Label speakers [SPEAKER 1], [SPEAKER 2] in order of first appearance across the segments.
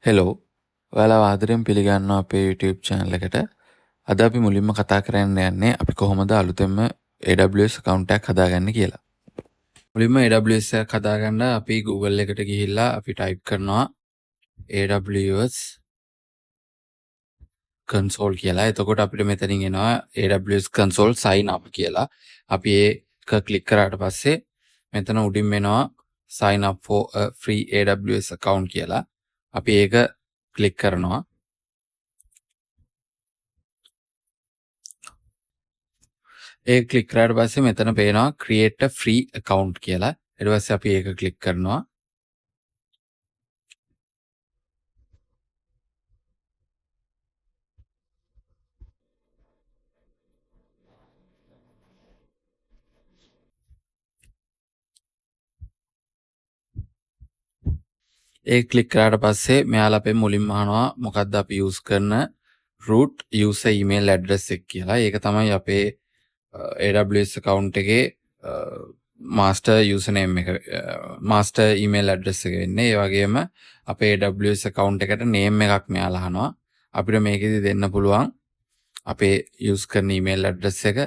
[SPEAKER 1] Hello ඔයාලා ආදරයෙන් පිළිගන්නවා අපේ YouTube channel එකට. අද අපි මුලින්ම කතා කරන්න යන්නේ අපි කොහොමද අලුතෙන්ම AWS account එකක් හදාගන්නේ කියලා. මුලින්ම AWS එකක් හදාගන්න අපි Google එකට ගිහිල්ලා අපි type කරනවා AWS console කියලා. එතකොට අපිට මෙතනින් එනවා AWS console sign up කියලා. අපි ඒක ක්ලික් කරාට පස්සේ මෙතන උඩින් එනවා sign up for a free AWS account කියලා. අපි ඒක ක්ලික් කරනවා. ඒක ක්ලික් කරාට පස්සේ මෙතන පේනවා create a free account කියලා. ඊට පස්සේ අපි ඒක ක්ලික් කරනවා. ඒක ක්ලික් කරාට පස්සේ මෙයාලා අපෙන් මුලින්ම අහනවා මොකද්ද අපි use කරන root user email address එක කියලා. ඒක තමයි අපේ AWS account එකේ master username එක master email address එක වෙන්නේ. ඒ වගේම අපේ AWS account එකට name එකක් මෙයාලා අහනවා. අපිට මේකෙදි දෙන්න පුළුවන් අපේ use කරන email address එක.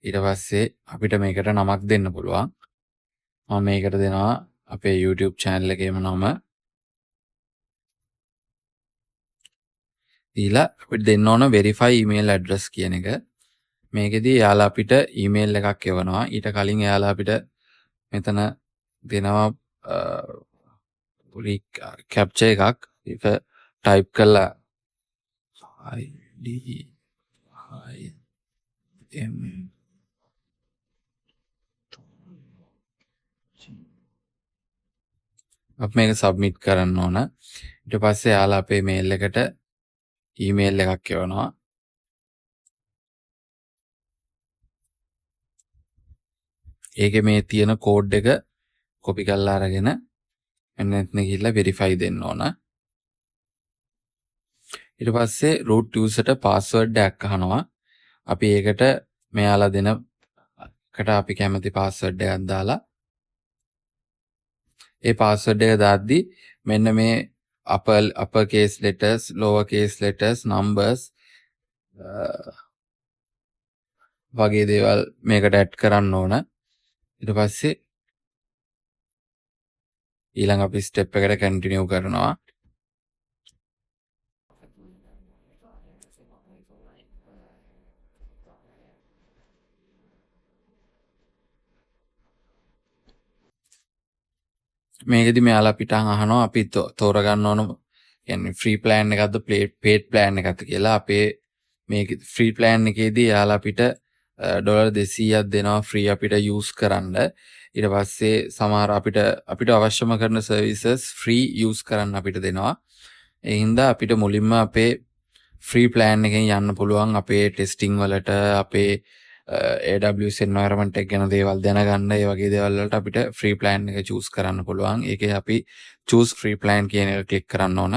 [SPEAKER 1] ඊට පස්සේ අපිට මේකට නමක් දෙන්න පුළුවන්. මම මේකට දෙනවා අපේ YouTube channel එකේම නම. ඊළඟ අපිට දෙන්න ඕන verify email address කියන එක. මේකෙදි එයාලා අපිට email එකක් එවනවා. ඊට කලින් එයාලා අපිට මෙතන දෙනවා captcha එකක්. ඒක type කරලා id im අපි මේක submit කරන්න ඕන. ඊට පස්සේ එයාලා අපේ mail එකට email එකක් එවනවා. ඒකේ මේ තියෙන කෝඩ් එක කොපි කරලා අරගෙන එන්න ගිහිල්ලා verify දෙන්න ඕන. ඊට පස්සේ root user ට password එකක් අහනවා. අපි ඒකට මෙයාලා දෙන එකට අපි කැමති password එකක් දාලා ඒ password එක දාද්දි මෙන්න මේ upper case letters, lower case letters, numbers වගේ දේවල් මේකට add කරන්න ඕන. ඊට පස්සේ ඊළඟ අපි step එකට continue කරනවා. මේකෙදි මෙයාලා අපිට අහනවා අපි තෝරගන්න ඕන يعني free plan එකක්ද paid plan එකක්ද කියලා. අපේ මේක free plan එකේදී එයාලා අපිට $200ක් දෙනවා free අපිට use කරන්න. ඊට පස්සේ සමහර අපිට අවශ්‍යම කරන services free use කරන්න අපිට දෙනවා. ඒ හින්දා අපිට මුලින්ම අපේ free plan එකෙන් යන්න පුළුවන් අපේ testing වලට අපේ AWS environment එක ගැන දේවල් දැනගන්න ඒ වගේ දේවල් වලට අපිට free plan එක choose කරන්න පුළුවන්. ඒකේ අපි choose free plan කියන එක click කරන්න ඕන.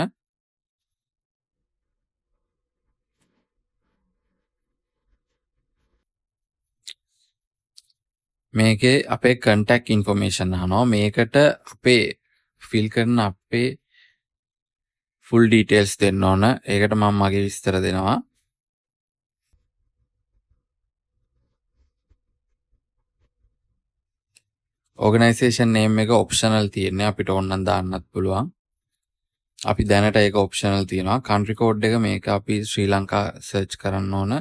[SPEAKER 1] මේකේ අපේ contact information අහනවා. මේකට අපේ fill කරන අපේ full details දෙන්න ඕන. ඒකට මම මගේ විස්තර දෙනවා. organization name එක optional තියෙන්නේ. අපිට ඕනනම් දාන්නත් පුළුවන්. අපි දැනට ඒක optional තියෙනවා. country code එක මේක අපි ශ්‍රී ලංකා search කරන්න ඕන.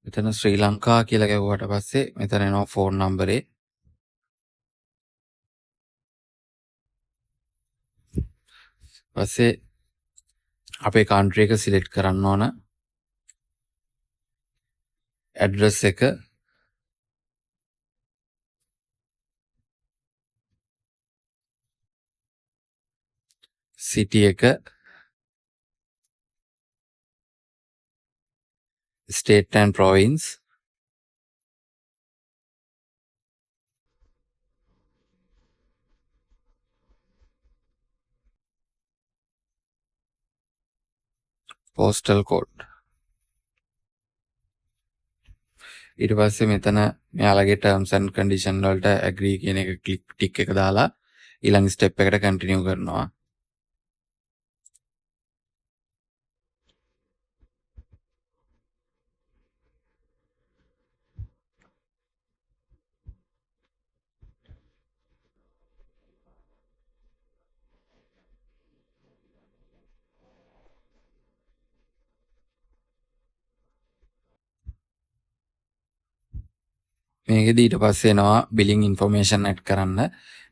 [SPEAKER 1] මෙතන ශ්‍රී ලංකා කියලා ගැහුවට පස්සේ මෙතන එනවා phone number එක. පස්සේ අපේ country එක select කරන්න ඕන. address එක city එක state and province postal code. ඊට පස්සේ මෙතන මෙයාලගේ terms and condition වලට agree කියන එක tick එක දාලා ඊළඟ step එකට continue කරනවා. මේකෙදි ඊට පස්සේ එනවා බිලින් ඉන්ෆර්මේෂන් ඇඩ් කරන්න.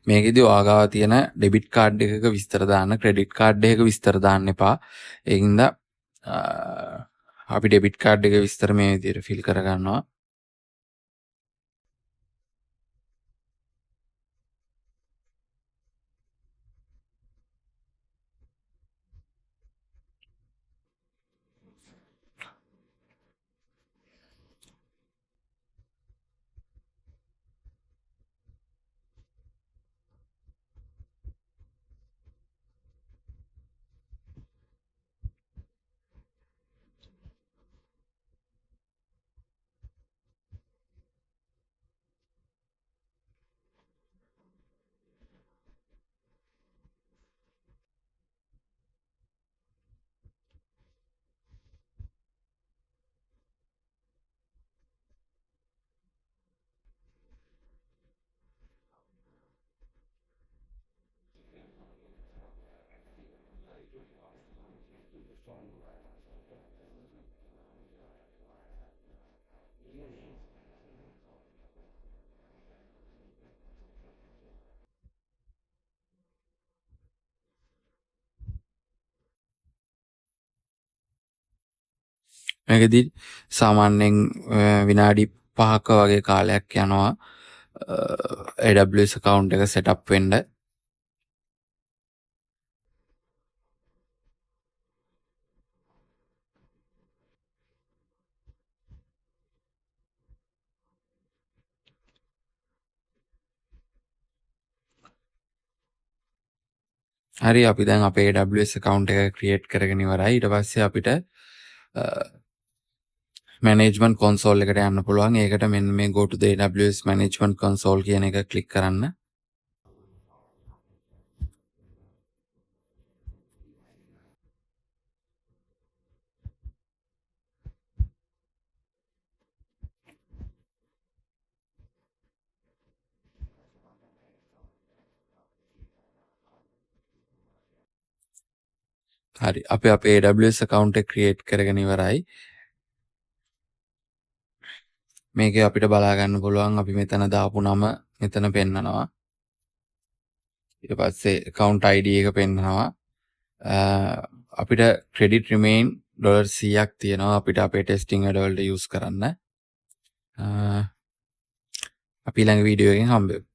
[SPEAKER 1] මේකෙදි ඔයාගාව තියෙන ඩෙබිට් කාඩ් එකක විස්තර දාන්න, ක්‍රෙඩිට් කාඩ් එකක විස්තර දාන්න එපා. ඒකින්ද අපි ඩෙබිට් කාඩ් එක විස්තර මේ විදිහට ෆිල් කරගන්නවා. මේකෙදි සාමාන්‍යයෙන් විනාඩි 5ක වගේ කාලයක් යනවා AWS account එක set up වෙන්න. හරි, අපි දැන් අපේ AWS account එක create කරගෙන ඉවරයි. ඊට පස්සේ අපිට management console එකට යන්න පුළුවන්. ඒකට මෙන්න මේ go to the AWS management console කියන එක click කරන්න. හරි, අපි අපේ AWS account එක create කරගෙන ඉවරයි. මේකේ අපිට බලා ගන්න පුළුවන් අපි මෙතන දාපු නම මෙතන පෙන්නනවා. ඊට පස්සේ account ID එක පෙන්නනවා. අපිට credit remain $100ක් තියෙනවා අපිට අපේ testing වැඩවලට use කරන්න. අපි ඊළඟ වීඩියෝ එකෙන් හම්බෙමු.